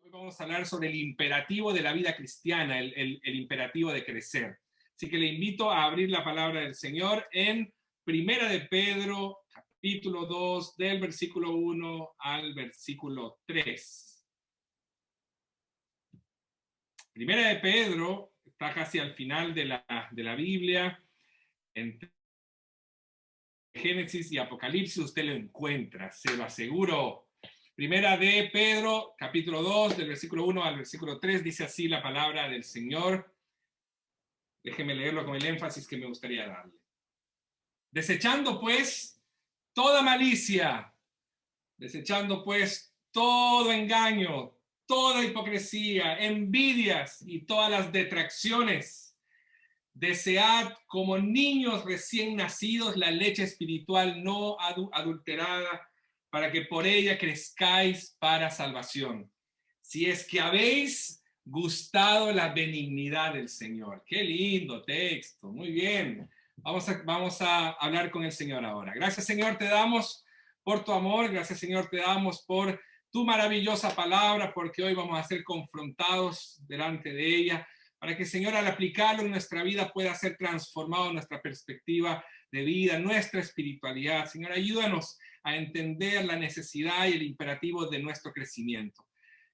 Hoy vamos a hablar sobre el imperativo de la vida cristiana, el imperativo de crecer. Así que le invito a abrir la palabra del Señor en Primera de Pedro, capítulo 2, del versículo 1 al versículo 3. Primera de Pedro está casi al final de la Biblia. Entre Génesis y Apocalipsis usted lo encuentra, se lo aseguro. Primera de Pedro, capítulo 2, del versículo 1 al versículo 3, dice así la palabra del Señor. Déjeme leerlo con el énfasis que me gustaría darle. Desechando pues toda malicia, desechando pues todo engaño, toda hipocresía, envidias y todas las detracciones, desead como niños recién nacidos la leche espiritual no adulterada, para que por ella crezcáis para salvación, si es que habéis gustado la benignidad del Señor. Qué lindo texto, muy bien. Vamos a hablar con el Señor ahora. Gracias, Señor, te damos por tu amor, gracias, Señor, te damos por tu maravillosa palabra, porque hoy vamos a ser confrontados delante de ella, para que, Señor, al aplicarlo en nuestra vida pueda ser transformado nuestra perspectiva de vida, nuestra espiritualidad. Señor, ayúdanos a entender la necesidad y el imperativo de nuestro crecimiento.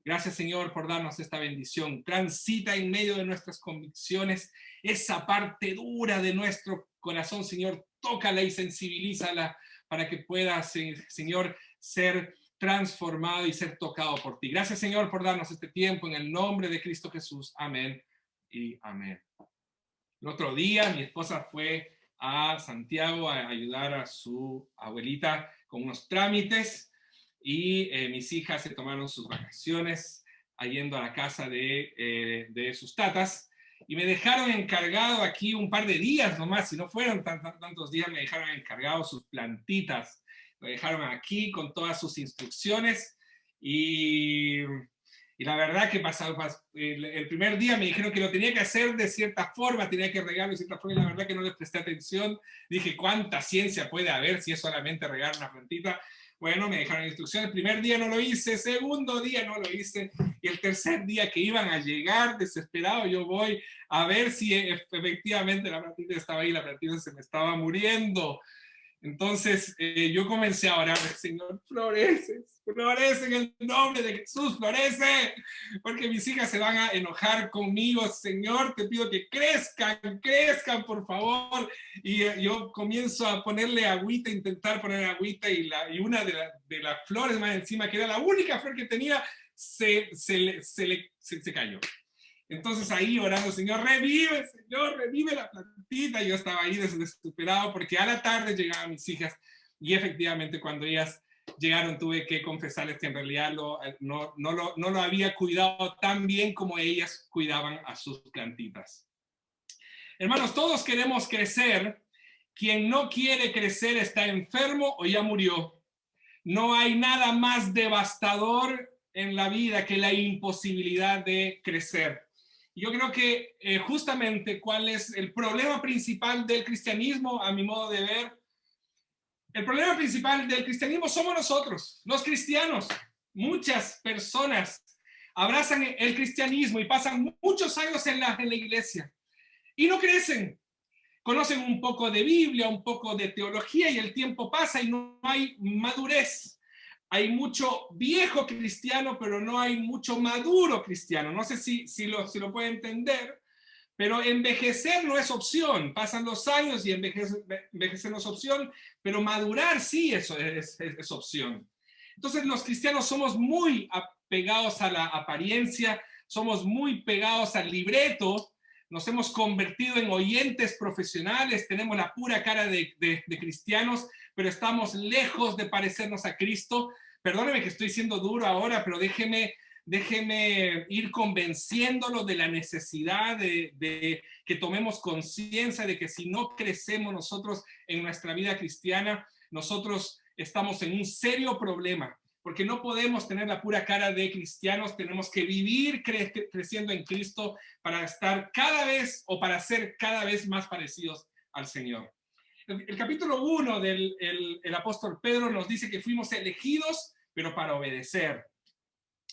Gracias, Señor, por darnos esta bendición. Transita en medio de nuestras convicciones esa parte dura de nuestro corazón, Señor. Tócala y sensibilízala para que pueda, Señor, ser transformado y ser tocado por ti. Gracias, Señor, por darnos este tiempo en el nombre de Cristo Jesús. Amén y amén. El otro día mi esposa fue a Santiago a ayudar a su abuelita con unos trámites y mis hijas se tomaron sus vacaciones yendo a la casa de sus tatas y me dejaron encargado aquí un par de días nomás, si no fueron tantos días, me dejaron encargado sus plantitas, lo dejaron aquí con todas sus instrucciones y la verdad que el primer día me dijeron que lo tenía que hacer de cierta forma, tenía que regarlo de cierta forma, y la verdad que no les presté atención. Dije, ¿cuánta ciencia puede haber si es solamente regar una plantita? Bueno, me dejaron instrucciones. El primer día no lo hice, segundo día no lo hice, y el tercer día que iban a llegar, desesperado, yo voy a ver si efectivamente la plantita estaba ahí, la plantita se me estaba muriendo. Entonces yo comencé a orar, Señor, florece, florece en el nombre de Jesús, florece, porque mis hijas se van a enojar conmigo, Señor, te pido que crezcan, crezcan, por favor. Y yo comienzo a ponerle agüita, intentar poner agüita, y una de las flores más encima, que era la única flor que tenía, se cayó. Entonces ahí orando, Señor, revive la plantita. Yo estaba ahí desesperado porque a la tarde llegaban mis hijas y efectivamente cuando ellas llegaron tuve que confesarles que en realidad no lo había cuidado tan bien como ellas cuidaban a sus plantitas. Hermanos, todos queremos crecer. Quien no quiere crecer está enfermo o ya murió. No hay nada más devastador en la vida que la imposibilidad de crecer. Yo creo que justamente cuál es el problema principal del cristianismo, a mi modo de ver, el problema principal del cristianismo somos nosotros, los cristianos. Muchas personas abrazan el cristianismo y pasan muchos años en la iglesia y no crecen. Conocen un poco de Biblia, un poco de teología y el tiempo pasa y no hay madurez. Hay mucho viejo cristiano, pero no hay mucho maduro cristiano. No sé si lo puede entender, pero envejecer no es opción. Pasan los años y envejecer no es opción, pero madurar sí es opción. Entonces los cristianos somos muy apegados a la apariencia, somos muy pegados al libreto, nos hemos convertido en oyentes profesionales, tenemos la pura cara de cristianos, pero estamos lejos de parecernos a Cristo. Perdóneme que estoy siendo duro ahora, pero déjeme ir convenciéndolo de la necesidad de que tomemos conciencia de que si no crecemos nosotros en nuestra vida cristiana, nosotros estamos en un serio problema, porque no podemos tener la pura cara de cristianos, tenemos que vivir creciendo en Cristo para estar cada vez o para ser cada vez más parecidos al Señor. El capítulo 1 del apóstol Pedro nos dice que fuimos elegidos, pero para obedecer.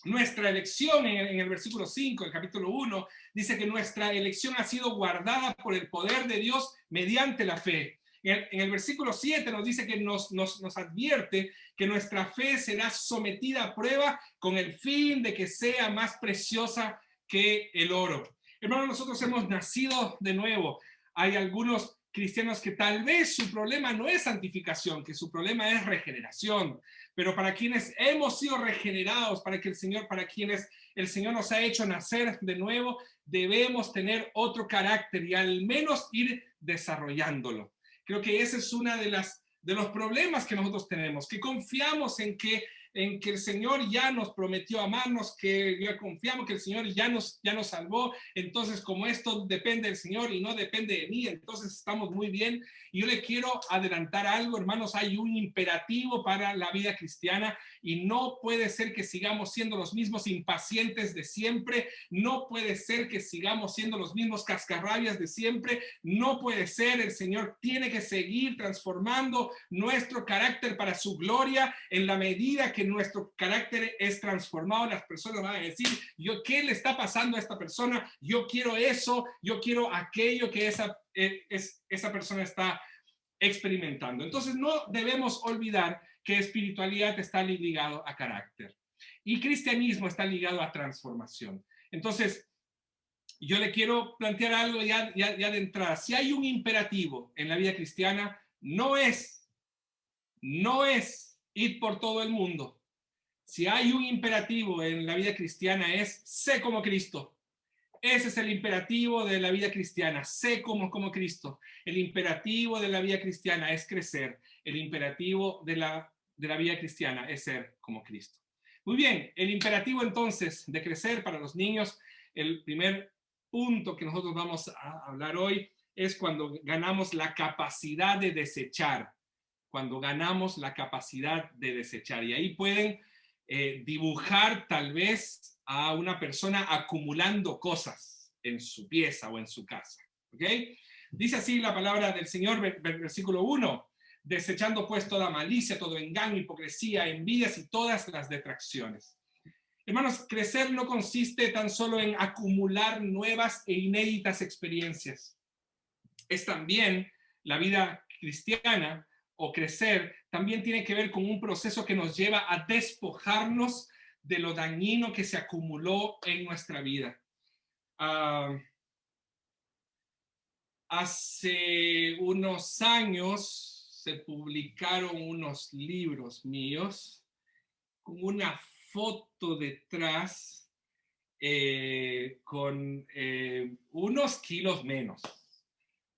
Nuestra elección en el versículo 5, el capítulo 1, dice que nuestra elección ha sido guardada por el poder de Dios mediante la fe. En el versículo 7 nos dice que nos advierte que nuestra fe será sometida a prueba con el fin de que sea más preciosa que el oro. Hermanos, nosotros hemos nacido de nuevo. Hay algunos cristianos que tal vez su problema no es santificación, que su problema es regeneración. Pero para quienes hemos sido regenerados, para quienes el Señor nos ha hecho nacer de nuevo, debemos tener otro carácter y al menos ir desarrollándolo. Creo que ese es uno de los problemas que nosotros tenemos, que confiamos en que el Señor ya nos prometió amarnos, que ya confiamos que el Señor ya nos salvó. Entonces, como esto depende del Señor y no depende de mí, entonces estamos muy bien. Y yo le quiero adelantar algo, hermanos, hay un imperativo para la vida cristiana y no puede ser que sigamos siendo los mismos impacientes de siempre, no puede ser que sigamos siendo los mismos cascarrabias de siempre, no puede ser. El Señor tiene que seguir transformando nuestro carácter para su gloria. En la medida que nuestro carácter es transformado, las personas van a decir, ¿qué le está pasando a esta persona? Yo quiero eso, yo quiero aquello que esa persona está experimentando. Entonces no debemos olvidar que espiritualidad está ligado a carácter y cristianismo está ligado a transformación. Entonces, yo le quiero plantear algo ya de entrada. Si hay un imperativo en la vida cristiana, no es ir por todo el mundo. Si hay un imperativo en la vida cristiana es sé como Cristo. Ese es el imperativo de la vida cristiana, sé como Cristo. El imperativo de la vida cristiana es crecer. El imperativo de la vida cristiana es ser como Cristo. Muy bien, el imperativo entonces de crecer para los niños, el primer punto que nosotros vamos a hablar hoy es cuando ganamos la capacidad de desechar. Cuando ganamos la capacidad de desechar. Y ahí pueden dibujar tal vez a una persona acumulando cosas en su pieza o en su casa. ¿Ok? Dice así la palabra del Señor, versículo 1, desechando pues toda malicia, todo engaño, hipocresía, envidias y todas las detracciones. Hermanos, crecer no consiste tan solo en acumular nuevas e inéditas experiencias. Es también la vida cristiana o crecer, también tiene que ver con un proceso que nos lleva a despojarnos de lo dañino que se acumuló en nuestra vida. Hace unos años se publicaron unos libros míos con una foto detrás con unos kilos menos.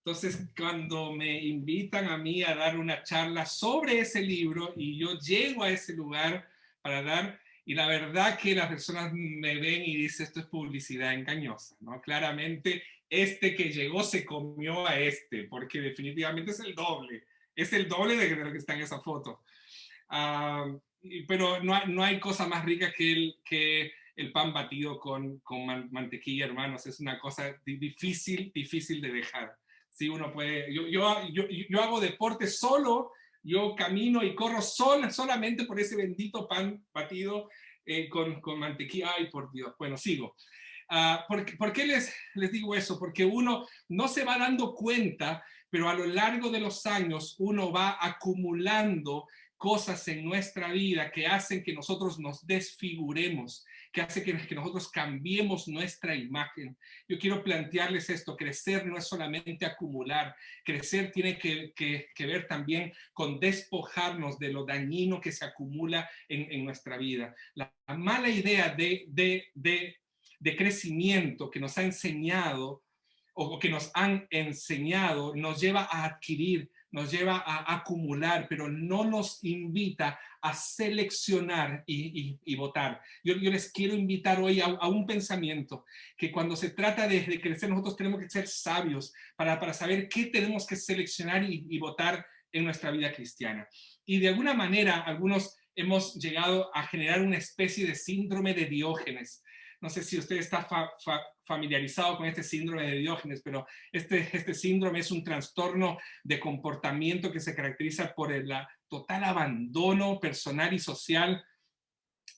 Entonces, cuando me invitan a mí a dar una charla sobre ese libro y yo llego a ese lugar para dar, y la verdad que las personas me ven y dicen, esto es publicidad engañosa, ¿no? Claramente, este que llegó se comió a este, porque definitivamente es el doble de lo que está en esa foto. Pero no hay cosa más rica que el pan batido con mantequilla, hermanos. Es una cosa difícil de dejar. Sí, uno puede, yo hago deporte solo, yo camino y corro solamente por ese bendito pan batido con mantequilla. Ay, por Dios. Bueno, sigo. ¿Por qué les digo eso? Porque uno no se va dando cuenta, pero a lo largo de los años uno va acumulando cosas en nuestra vida que hacen que nosotros nos desfiguremos, que hace que nosotros cambiemos nuestra imagen. Yo quiero plantearles esto: crecer no es solamente acumular, crecer tiene que ver también con despojarnos de lo dañino que se acumula en nuestra vida. La mala idea de crecimiento que nos ha enseñado o que nos han enseñado nos lleva a adquirir, nos lleva a acumular, pero no nos invita a seleccionar y votar. Yo les quiero invitar hoy a un pensamiento, que cuando se trata de crecer nosotros tenemos que ser sabios para saber qué tenemos que seleccionar y votar en nuestra vida cristiana. Y de alguna manera algunos hemos llegado a generar una especie de síndrome de Diógenes. No sé si usted está familiarizado con este síndrome de Diógenes, pero este síndrome es un trastorno de comportamiento que se caracteriza por el total abandono personal y social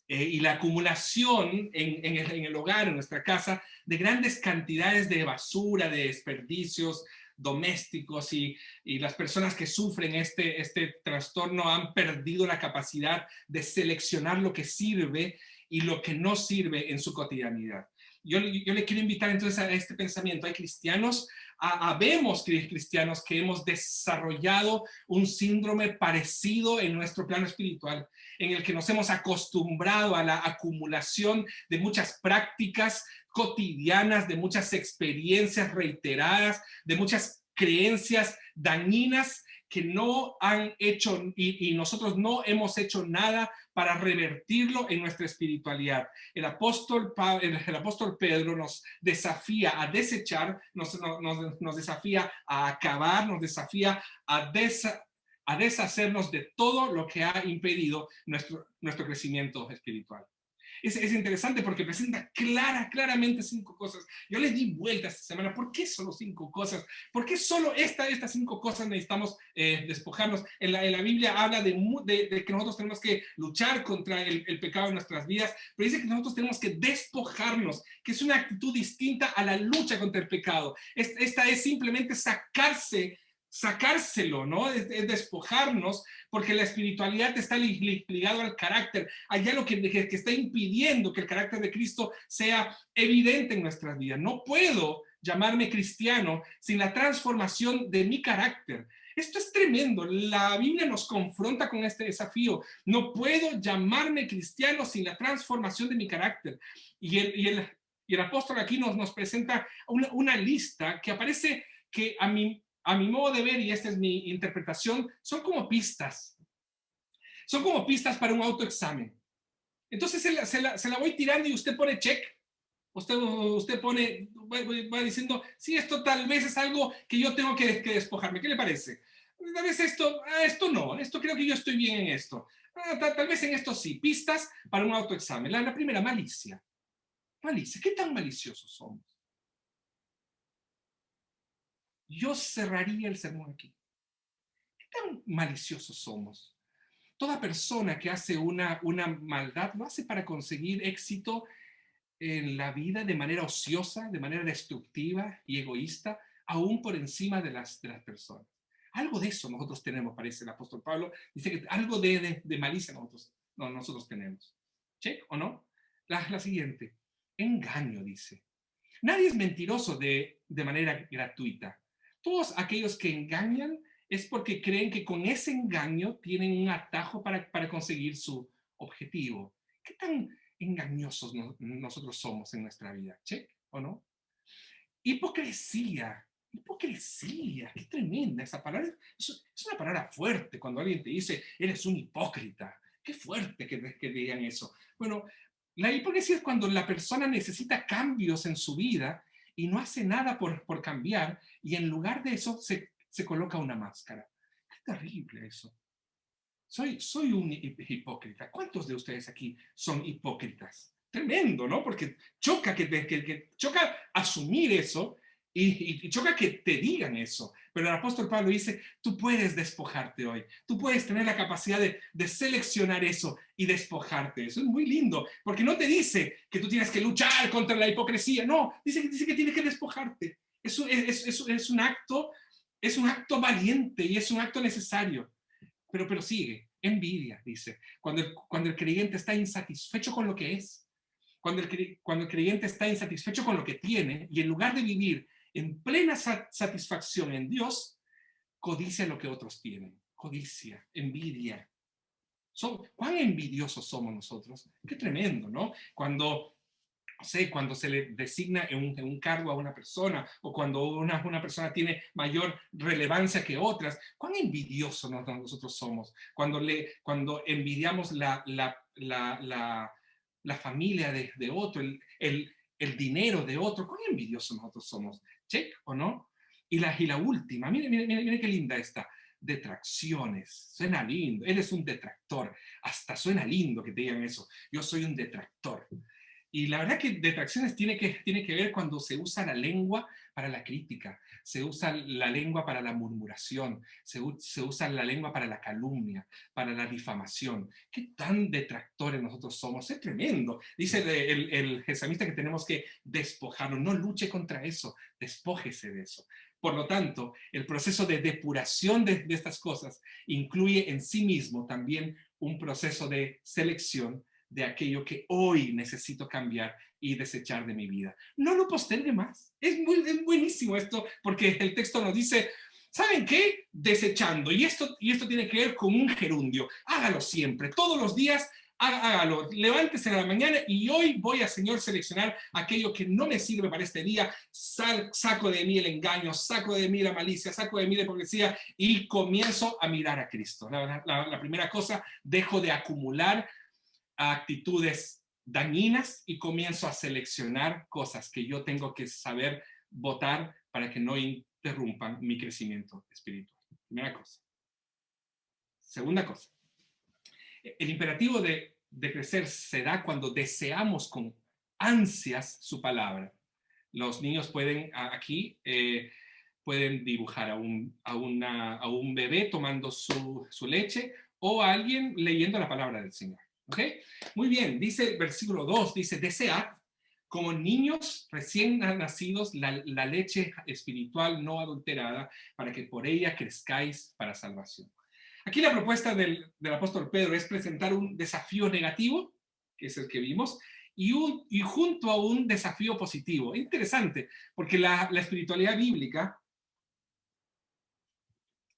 y la acumulación en el hogar, en nuestra casa, de grandes cantidades de basura, de desperdicios domésticos y las personas que sufren este trastorno han perdido la capacidad de seleccionar lo que sirve y lo que no sirve en su cotidianidad. Yo le quiero invitar entonces a este pensamiento. Hay cristianos, habemos cristianos que hemos desarrollado un síndrome parecido en nuestro plano espiritual, en el que nos hemos acostumbrado a la acumulación de muchas prácticas cotidianas, de muchas experiencias reiteradas, de muchas creencias dañinas que no han hecho y nosotros no hemos hecho nada para revertirlo en nuestra espiritualidad. El apóstol Pedro nos desafía a desechar, nos desafía a acabar, nos desafía a deshacernos de todo lo que ha impedido nuestro crecimiento espiritual. Es interesante porque presenta claramente 5 cosas. Yo le di vuelta esta semana. ¿Por qué solo 5 cosas? ¿Por qué solo estas 5 cosas necesitamos despojarnos? En la Biblia habla de que nosotros tenemos que luchar contra el pecado en nuestras vidas, pero dice que nosotros tenemos que despojarnos, que es una actitud distinta a la lucha contra el pecado. Esta es simplemente sacárselo, ¿no? Es despojarnos, porque la espiritualidad está ligado al carácter. Hay algo que está impidiendo que el carácter de Cristo sea evidente en nuestras vidas. No puedo llamarme cristiano sin la transformación de mi carácter. Esto es tremendo. La Biblia nos confronta con este desafío. No puedo llamarme cristiano sin la transformación de mi carácter. Y el apóstol aquí nos presenta una lista que aparece que a mi modo de ver, y esta es mi interpretación, son como pistas. Son como pistas para un autoexamen. Entonces se la voy tirando y usted pone check. Usted pone, va diciendo, sí, esto tal vez es algo que yo tengo que despojarme. ¿Qué le parece? Tal vez esto no, esto creo que yo estoy bien en esto. Tal vez en esto sí. Pistas para un autoexamen. La primera, malicia. Malicia. ¿Qué tan maliciosos somos? Yo cerraría el sermón aquí. ¿Qué tan maliciosos somos? Toda persona que hace una maldad lo hace para conseguir éxito en la vida de manera ociosa, de manera destructiva y egoísta, aún por encima de las personas. Algo de eso nosotros tenemos, parece el apóstol Pablo. Dice que algo de malicia nosotros tenemos. ¿Check o no? La siguiente. Engaño, dice. Nadie es mentiroso de manera gratuita. Todos aquellos que engañan es porque creen que con ese engaño tienen un atajo para conseguir su objetivo. ¿Qué tan engañosos nosotros somos en nuestra vida? ¿Check o no? Hipocresía. Hipocresía. Qué tremenda esa palabra. Es una palabra fuerte cuando alguien te dice, eres un hipócrita. Qué fuerte que digan eso. Bueno, la hipocresía es cuando la persona necesita cambios en su vida y no hace nada por cambiar, y en lugar de eso se coloca una máscara. Qué terrible eso. Soy un hipócrita. ¿Cuántos de ustedes aquí son hipócritas? Tremendo, ¿no? Porque choca choca asumir eso y choca que te digan eso. Pero el apóstol Pablo dice, tú puedes despojarte hoy. Tú puedes tener la capacidad de seleccionar eso y despojarte. Eso es muy lindo, porque no te dice que tú tienes que luchar contra la hipocresía. No, dice que tienes que despojarte. Es un acto valiente y es un acto necesario. Pero sigue, envidia, dice. Cuando el creyente está insatisfecho con lo que es, cuando el creyente está insatisfecho con lo que tiene, y en lugar de vivir en plena satisfacción en Dios, codicia lo que otros tienen. Codicia, envidia. ¿Cuán envidiosos somos nosotros? Qué tremendo, ¿no? Cuando se le designa en un cargo a una persona, o cuando una persona tiene mayor relevancia que otras, cuán envidiosos nosotros somos. Cuando envidiamos la familia de otro, el dinero de otro, cuán envidiosos nosotros somos. ¿Check o no? Y la última, mire qué linda esta. Detracciones. Suena lindo. Eres un detractor. Hasta suena lindo que te digan eso. Yo soy un detractor. Y la verdad que detracciones tiene que ver cuando se usa la lengua para la crítica, se usa la lengua para la murmuración, se usa la lengua para la calumnia, para la difamación. ¿Qué tan detractores nosotros somos? Es tremendo. Dice el salmista que tenemos que despojarnos. No luche contra eso, despójese de eso. Por lo tanto, el proceso de depuración de estas cosas incluye en sí mismo también un proceso de selección de aquello que hoy necesito cambiar y desechar de mi vida. No lo postergue más. Es buenísimo esto, porque el texto nos dice, ¿saben qué? Desechando. Y esto tiene que ver con un gerundio. Hágalo siempre, todos los días. Hágalo, levántese en la mañana y hoy voy a, Señor, seleccionar aquello que no me sirve para este día. Saco de mí el engaño, saco de mí la malicia, saco de mí la hipocresía y comienzo a mirar a Cristo. La primera cosa, dejo de acumular actitudes dañinas y comienzo a seleccionar cosas que yo tengo que saber votar para que no interrumpan mi crecimiento espiritual. Primera cosa. Segunda cosa. El imperativo de crecer se da cuando deseamos con ansias su palabra. Los niños pueden aquí pueden dibujar a un bebé tomando su leche o a alguien leyendo la palabra del Señor. ¿Ok? Muy bien, dice el versículo 2, dice, desead como niños recién nacidos la leche espiritual no adulterada para que por ella crezcáis para salvación. Aquí la propuesta del apóstol Pedro es presentar un desafío negativo, que es el que vimos, y junto a un desafío positivo. Interesante, porque la espiritualidad bíblica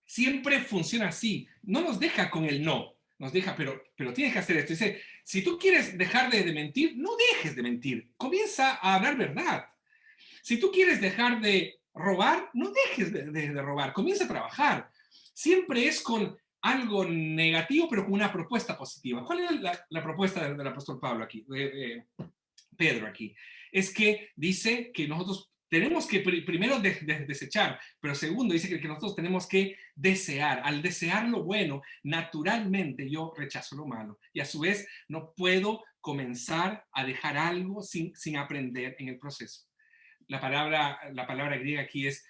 siempre funciona así. No nos deja con el no, nos deja, pero tienes que hacer esto. Dice, si tú quieres dejar de mentir, no dejes de mentir. Comienza a hablar verdad. Si tú quieres dejar de robar, no dejes de robar. Comienza a trabajar. Siempre es con algo negativo, pero con una propuesta positiva. ¿Cuál es la propuesta del apóstol Pablo aquí, Pedro aquí? Es que dice que nosotros tenemos que primero desechar, pero segundo dice que nosotros tenemos que desear. Al desear lo bueno, naturalmente yo rechazo lo malo. Y a su vez no puedo comenzar a dejar algo sin aprender en el proceso. La palabra griega aquí es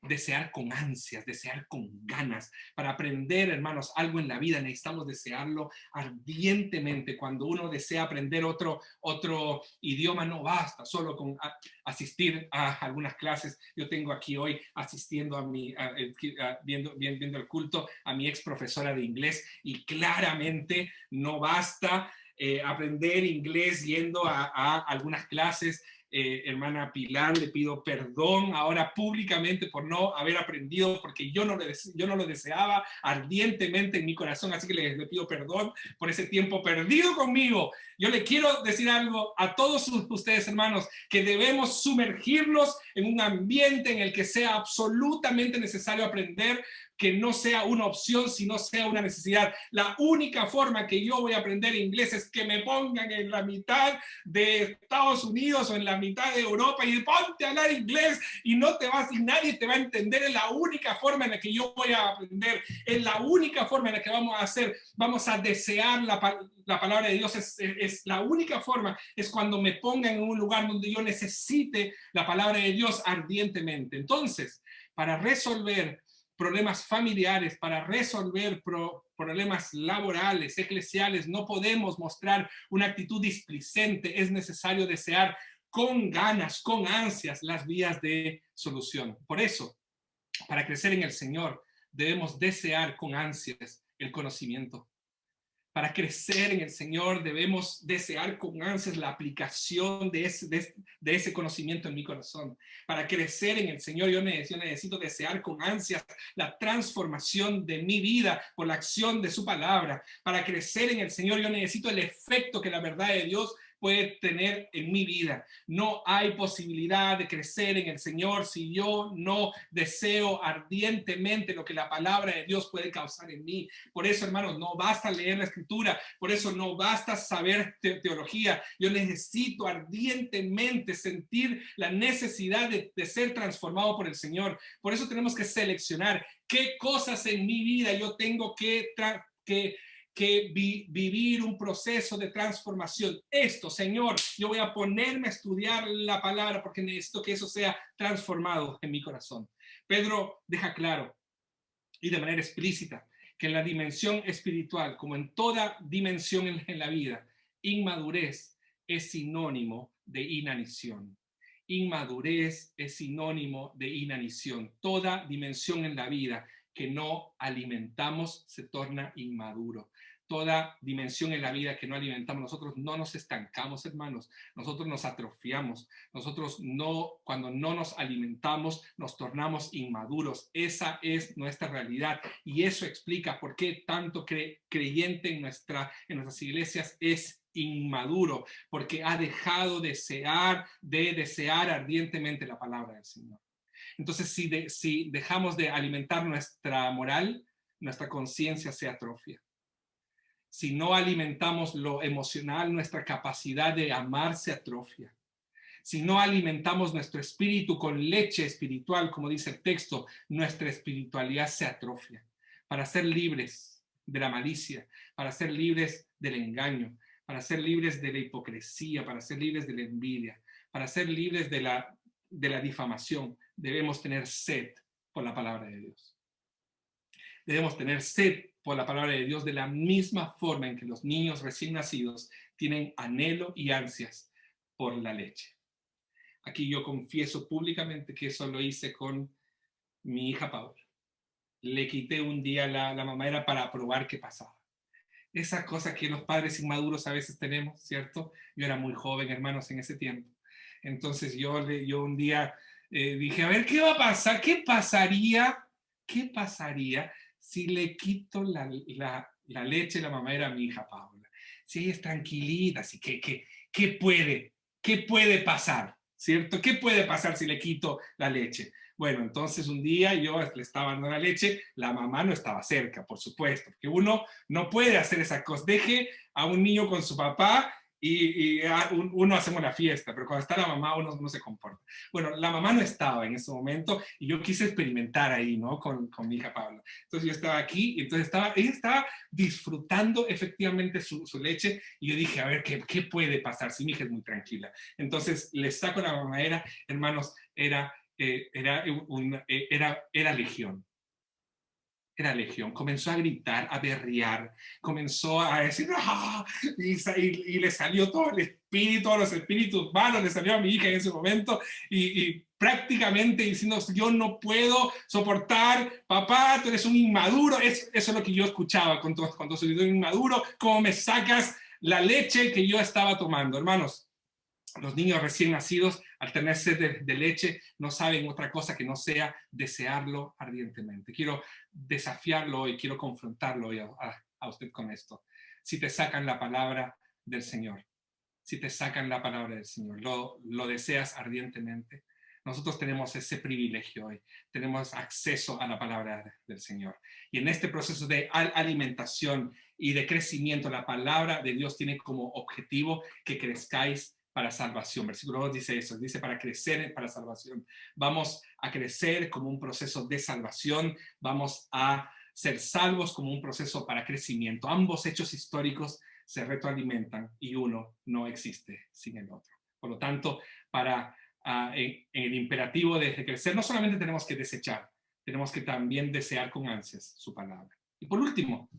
desear con ansias, desear con ganas. Para aprender, hermanos, algo en la vida necesitamos desearlo ardientemente. Cuando uno desea aprender otro idioma, no basta solo con asistir a algunas clases. Yo tengo aquí hoy asistiendo viendo el culto a mi ex profesora de inglés y claramente no basta aprender inglés yendo a algunas clases. Hermana Pilar, le pido perdón ahora públicamente por no haber aprendido, porque yo no lo deseaba ardientemente en mi corazón, así que le pido perdón por ese tiempo perdido conmigo. Yo le quiero decir algo a todos ustedes, hermanos, que debemos sumergirnos en un ambiente en el que sea absolutamente necesario aprender, que no sea una opción, sino sea una necesidad. La única forma que yo voy a aprender inglés es que me pongan en la mitad de Estados Unidos o en la mitad de Europa y ponte a hablar inglés y nadie te va a entender. Es la única forma en la que yo voy a aprender. Es la única forma en la que vamos a desear la palabra de Dios. Es la única forma, es cuando me pongan en un lugar donde yo necesite la palabra de Dios ardientemente. Entonces, para resolver problemas familiares, para resolver problemas laborales, eclesiales, no podemos mostrar una actitud displicente. Es necesario desear con ganas, con ansias, las vías de solución. Por eso, para crecer en el Señor, debemos desear con ansias el conocimiento. Para crecer en el Señor debemos desear con ansias la aplicación de ese conocimiento en mi corazón. Para crecer en el Señor yo necesito desear con ansias la transformación de mi vida por la acción de su palabra. Para crecer en el Señor yo necesito el efecto que la verdad de Dios puede tener en mi vida. No hay posibilidad de crecer en el Señor si yo no deseo ardientemente lo que la palabra de Dios puede causar en mí. Por eso, hermanos, no basta leer la Escritura, por eso no basta saber teología. Yo necesito ardientemente sentir la necesidad de ser transformado por el Señor. Por eso tenemos que seleccionar qué cosas en mi vida yo tengo que que vivir un proceso de transformación. Esto, Señor, yo voy a ponerme a estudiar la palabra porque necesito que eso sea transformado en mi corazón. Pedro deja claro y de manera explícita que en la dimensión espiritual, como en toda dimensión en la vida, inmadurez es sinónimo de inanición. Inmadurez es sinónimo de inanición. Toda dimensión en la vida que no alimentamos se torna inmaduro. Toda dimensión en la vida que no alimentamos, nosotros no nos estancamos, hermanos. Nosotros nos atrofiamos. Nosotros no, cuando no nos alimentamos, nos tornamos inmaduros. Esa es nuestra realidad. Y eso explica por qué tanto creyente en nuestras iglesias es inmaduro, porque ha dejado de desear ardientemente la palabra del Señor. Entonces, si dejamos de alimentar nuestra moral, nuestra conciencia se atrofia. Si no alimentamos lo emocional, nuestra capacidad de amar se atrofia. Si no alimentamos nuestro espíritu con leche espiritual, como dice el texto, nuestra espiritualidad se atrofia. Para ser libres de la malicia, para ser libres del engaño, para ser libres de la hipocresía, para ser libres de la envidia, para ser libres de la difamación, debemos tener sed por la palabra de Dios. Debemos tener sed por la palabra de Dios de la misma forma en que los niños recién nacidos tienen anhelo y ansias por la leche. Aquí yo confieso públicamente que eso lo hice con mi hija Paula. Le quité un día la mamadera para probar qué pasaba. Esa cosa que los padres inmaduros a veces tenemos, ¿cierto? Yo era muy joven, hermanos, en ese tiempo. Entonces yo un día dije, a ver, ¿qué va a pasar? ¿Qué pasaría si le quito la leche, la mamadera a mi hija Paula? Si ella es tranquilita, así ¿qué puede pasar? ¿Cierto? ¿Qué puede pasar si le quito la leche? Bueno, entonces un día yo le estaba dando la leche, la mamá no estaba cerca, por supuesto, porque uno no puede hacer esa cosa. Deje a un niño con su papá y uno hacemos la fiesta, pero cuando está la mamá uno no se comporta. Bueno, la mamá no estaba en ese momento y yo quise experimentar ahí, ¿no? Con mi hija Paula. Entonces yo estaba aquí y entonces ella estaba disfrutando efectivamente su leche y yo dije, a ver, ¿qué puede pasar si mi hija es muy tranquila? Entonces le saco la mamadera, hermanos, era legión. Era legión. Comenzó a gritar, a berrear, comenzó a decir, ¡ah! Y le salió todo el espíritu, todos los espíritus malos, le salió a mi hija en ese momento, y prácticamente diciendo, yo no puedo soportar, papá, tú eres un inmaduro. Eso es lo que yo escuchaba cuando soy un inmaduro, cómo me sacas la leche que yo estaba tomando. Hermanos, los niños recién nacidos, al tener sed de leche, no saben otra cosa que no sea desearlo ardientemente. Quiero desafiarlo y quiero confrontarlo a usted con esto. Si te sacan la palabra del Señor, si te sacan la palabra del Señor, lo deseas ardientemente. Nosotros tenemos ese privilegio hoy, tenemos acceso a la palabra del Señor. Y en este proceso de alimentación y de crecimiento, la palabra de Dios tiene como objetivo que crezcáis para salvación. Versículo 2 dice eso, dice para crecer para salvación. Vamos a crecer como un proceso de salvación, vamos a ser salvos como un proceso para crecimiento. Ambos hechos históricos se retroalimentan y uno no existe sin el otro. Por lo tanto, en el imperativo de crecer, no solamente tenemos que desechar, tenemos que también desear con ansias su palabra. Y por último,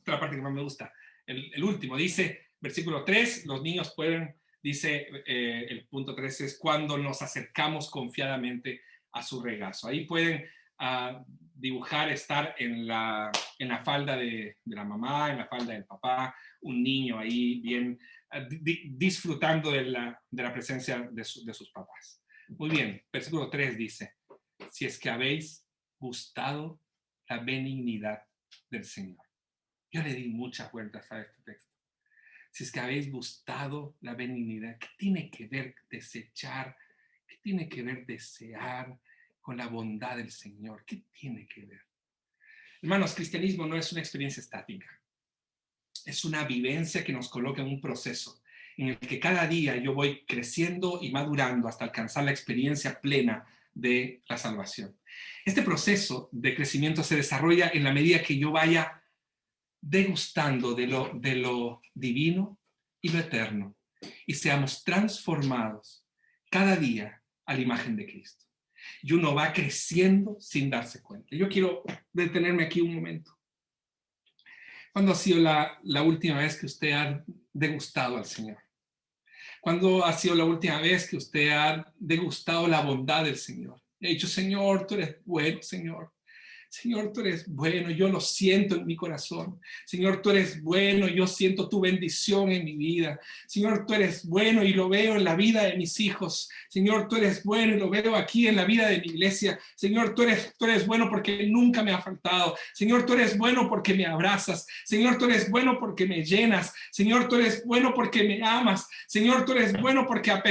otra parte que más me gusta, el último, dice, versículo 3, los niños pueden, dice el punto 3, es cuando nos acercamos confiadamente a su regazo. Ahí pueden dibujar, estar en la falda de la mamá, en la falda del papá, un niño ahí bien disfrutando de la presencia de sus papás. Muy bien, versículo 3 dice, si es que habéis gustado la benignidad del Señor. Yo le di muchas vueltas a este texto. Si es que habéis gustado la benignidad, ¿qué tiene que ver desechar? ¿Qué tiene que ver desear con la bondad del Señor? ¿Qué tiene que ver? Hermanos, cristianismo no es una experiencia estática. Es una vivencia que nos coloca en un proceso en el que cada día yo voy creciendo y madurando hasta alcanzar la experiencia plena de la salvación. Este proceso de crecimiento se desarrolla en la medida que yo vaya degustando de lo divino y lo eterno, y seamos transformados cada día a la imagen de Cristo. Y uno va creciendo sin darse cuenta. Yo quiero detenerme aquí un momento. ¿Cuándo ha sido la última vez que usted ha degustado al Señor? ¿Cuándo ha sido la última vez que usted ha degustado la bondad del Señor? He dicho, Señor, tú eres bueno, Señor. Señor, tú eres bueno, yo lo siento en mi corazón. Señor, tú eres bueno, yo siento tu bendición en mi vida. Señor, tú eres bueno y lo veo en la vida de mis hijos. Señor, tú eres bueno y lo veo aquí en la vida de mi iglesia. Señor, tú eres bueno porque nunca me ha faltado. Señor, tú eres bueno porque me abrazas. Señor, tú eres bueno porque me llenas. Señor, tú eres bueno porque me amas. Señor, tú eres bueno porque a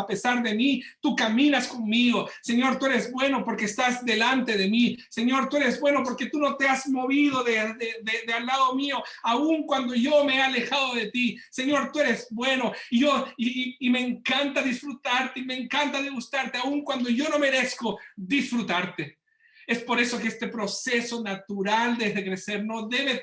pesar de mí, tú caminas conmigo. Señor, tú eres bueno porque estás delante de mí. Señor, tú eres bueno porque tú no te has movido de al lado mío, aun cuando yo me he alejado de ti. Señor, tú eres bueno y me encanta disfrutarte y me encanta degustarte, aun cuando yo no merezco disfrutarte. Es por eso que este proceso natural de crecer no debe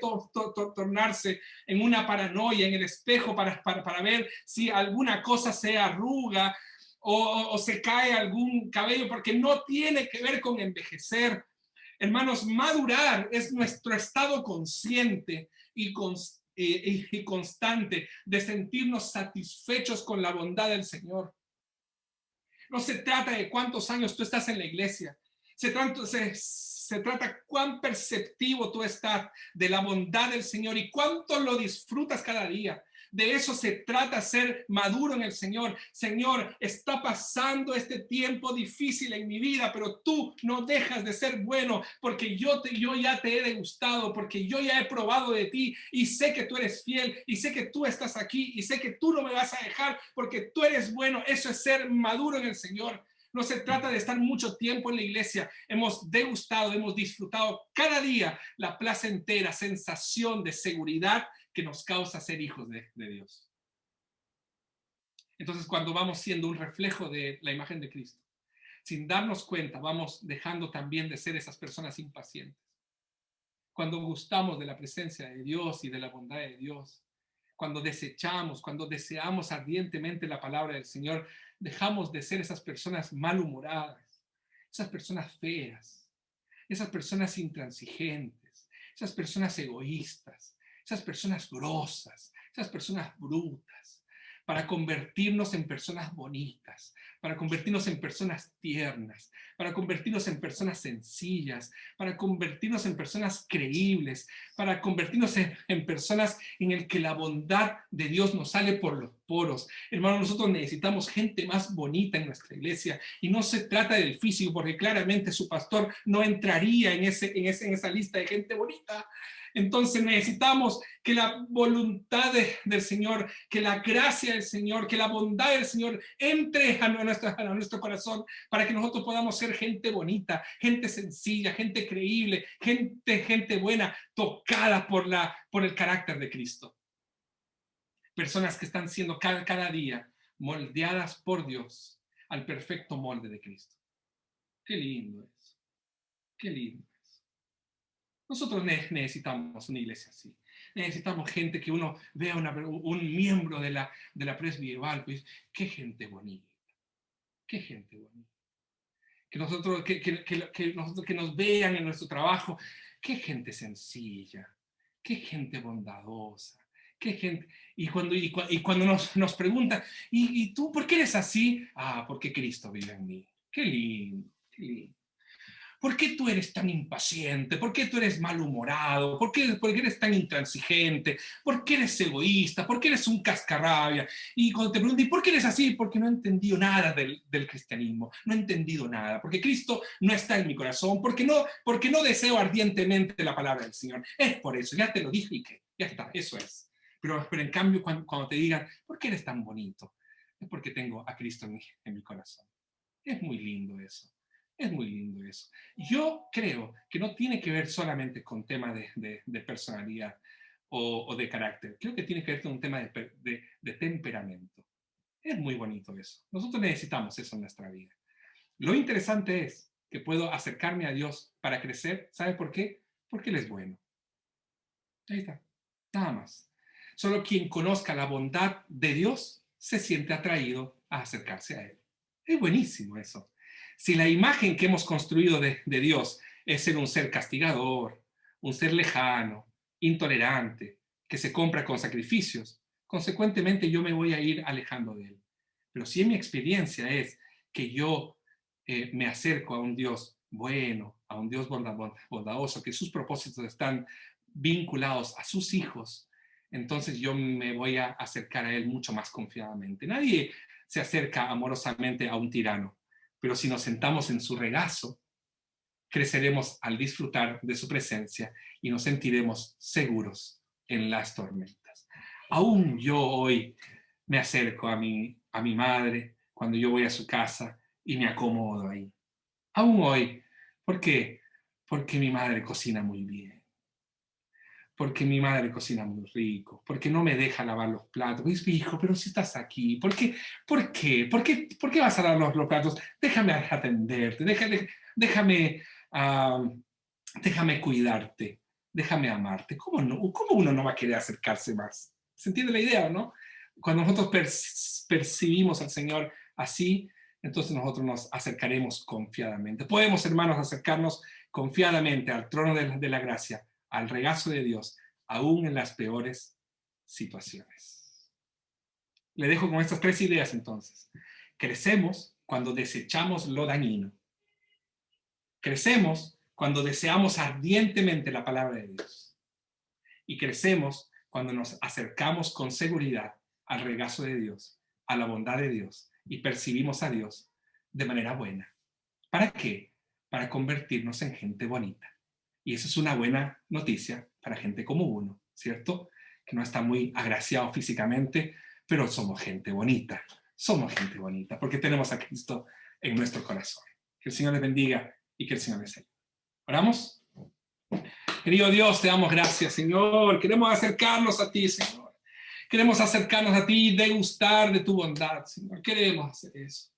tornarse en una paranoia, en el espejo para ver si alguna cosa se arruga o se cae algún cabello, porque no tiene que ver con envejecer. Hermanos, madurar es nuestro estado consciente y constante de sentirnos satisfechos con la bondad del Señor. No se trata de cuántos años tú estás en la iglesia. Se trata cuán perceptivo tú estás de la bondad del Señor y cuánto lo disfrutas cada día. De eso se trata, ser maduro en el Señor. Señor, está pasando este tiempo difícil en mi vida, pero tú no dejas de ser bueno porque yo ya te he degustado, porque yo ya he probado de ti y sé que tú eres fiel y sé que tú estás aquí y sé que tú no me vas a dejar porque tú eres bueno. Eso es ser maduro en el Señor. No se trata de estar mucho tiempo en la iglesia. Hemos degustado, hemos disfrutado cada día la placentera sensación de seguridad que nos causa ser hijos de Dios. Entonces, cuando vamos siendo un reflejo de la imagen de Cristo, sin darnos cuenta, vamos dejando también de ser esas personas impacientes. Cuando gustamos de la presencia de Dios y de la bondad de Dios, cuando desechamos, cuando deseamos ardientemente la palabra del Señor, dejamos de ser esas personas malhumoradas, esas personas feas, esas personas intransigentes, esas personas egoístas, esas personas grosas, esas personas brutas, para convertirnos en personas bonitas, para convertirnos en personas tiernas, para convertirnos en personas sencillas, para convertirnos en personas creíbles, para convertirnos en personas en el que la bondad de Dios nos sale por los poros. Hermanos, nosotros necesitamos gente más bonita en nuestra iglesia y no se trata del físico, porque claramente su pastor no entraría en esa lista de gente bonita. Entonces necesitamos que la voluntad del Señor, que la gracia del Señor, que la bondad del Señor entre a nuestro corazón para que nosotros podamos ser gente bonita, gente sencilla, gente creíble, gente buena, tocada por el carácter de Cristo. Personas que están siendo cada día moldeadas por Dios al perfecto molde de Cristo. Qué lindo es. Qué lindo. Nosotros necesitamos una iglesia así. Necesitamos gente que uno vea un miembro de la presbiteral, pues, qué gente bonita, qué gente bonita. Que nosotros, que nos vean en nuestro trabajo, qué gente sencilla, qué gente bondadosa, qué gente. Y cuando nos preguntan, ¿y tú por qué eres así? Ah, porque Cristo vive en mí. Qué lindo, qué lindo. ¿Por qué tú eres tan impaciente? ¿Por qué tú eres malhumorado? ¿Por qué eres tan intransigente? ¿Por qué eres egoísta? ¿Por qué eres un cascarrabia? Y cuando te preguntan, ¿y por qué eres así? Porque no he entendido nada del cristianismo. No he entendido nada. Porque Cristo no está en mi corazón. Porque no deseo ardientemente la palabra del Señor. Es por eso. Ya te lo dije y que ya está. Eso es. Pero en cambio, cuando te digan, ¿por qué eres tan bonito? Es porque tengo a Cristo en mi corazón. Es muy lindo eso. Es muy lindo eso. Yo creo que no tiene que ver solamente con temas de personalidad o de carácter. Creo que tiene que ver con un tema de temperamento. Es muy bonito eso. Nosotros necesitamos eso en nuestra vida. Lo interesante es que puedo acercarme a Dios para crecer. ¿Sabe por qué? Porque Él es bueno. Ahí está. nada más. Solo quien conozca la bondad de Dios se siente atraído a acercarse a Él. Es buenísimo eso. Si la imagen que hemos construido de Dios es ser un ser castigador, un ser lejano, intolerante, que se compra con sacrificios, consecuentemente yo me voy a ir alejando de Él. Pero si en mi experiencia es que yo me acerco a un Dios bueno, a un Dios bondadoso, que sus propósitos están vinculados a sus hijos, entonces yo me voy a acercar a Él mucho más confiadamente. Nadie se acerca amorosamente a un tirano, pero si nos sentamos en su regazo, creceremos al disfrutar de su presencia y nos sentiremos seguros en las tormentas. Aún yo hoy me acerco a mi madre cuando yo voy a su casa y me acomodo ahí. Aún hoy. ¿Por qué? Porque mi madre cocina muy bien. Porque mi madre cocina muy rico. Porque no me deja lavar los platos. Dice, hijo, pero si estás aquí, ¿por qué? ¿Por qué? ¿Por qué vas a lavar los platos? Déjame atenderte. Déjame, déjame cuidarte. Déjame amarte. ¿Cómo uno no va a querer acercarse más? ¿Se entiende la idea, no? Cuando nosotros percibimos al Señor así, entonces nosotros nos acercaremos confiadamente. Podemos, hermanos, acercarnos confiadamente al trono de la gracia, al regazo de Dios, aún en las peores situaciones. Le dejo con estas 3 ideas entonces. Crecemos cuando desechamos lo dañino. Crecemos cuando deseamos ardientemente la palabra de Dios. Y crecemos cuando nos acercamos con seguridad al regazo de Dios, a la bondad de Dios, y percibimos a Dios de manera buena. ¿Para qué? Para convertirnos en gente bonita. Y eso es una buena noticia para gente como uno, ¿cierto? Que no está muy agraciado físicamente, pero somos gente bonita. Somos gente bonita porque tenemos a Cristo en nuestro corazón. Que el Señor les bendiga y que el Señor les ayude. ¿Oramos? Querido Dios, te damos gracias, Señor. Queremos acercarnos a ti, Señor. Queremos acercarnos a ti y degustar de tu bondad, Señor. Queremos hacer eso.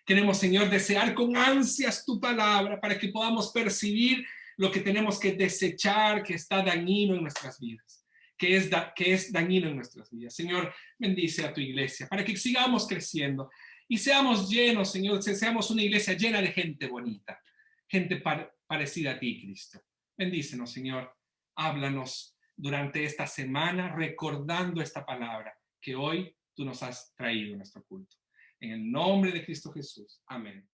Queremos, Señor, desear con ansias tu palabra para que podamos percibir lo que tenemos que desechar, que está dañino en nuestras vidas, que es dañino en nuestras vidas. Señor, bendice a tu iglesia para que sigamos creciendo y seamos llenos, Señor, seamos una iglesia llena de gente bonita, gente parecida a ti, Cristo. Bendícenos, Señor. Háblanos durante esta semana recordando esta palabra que hoy tú nos has traído en nuestro culto. En el nombre de Cristo Jesús. Amén.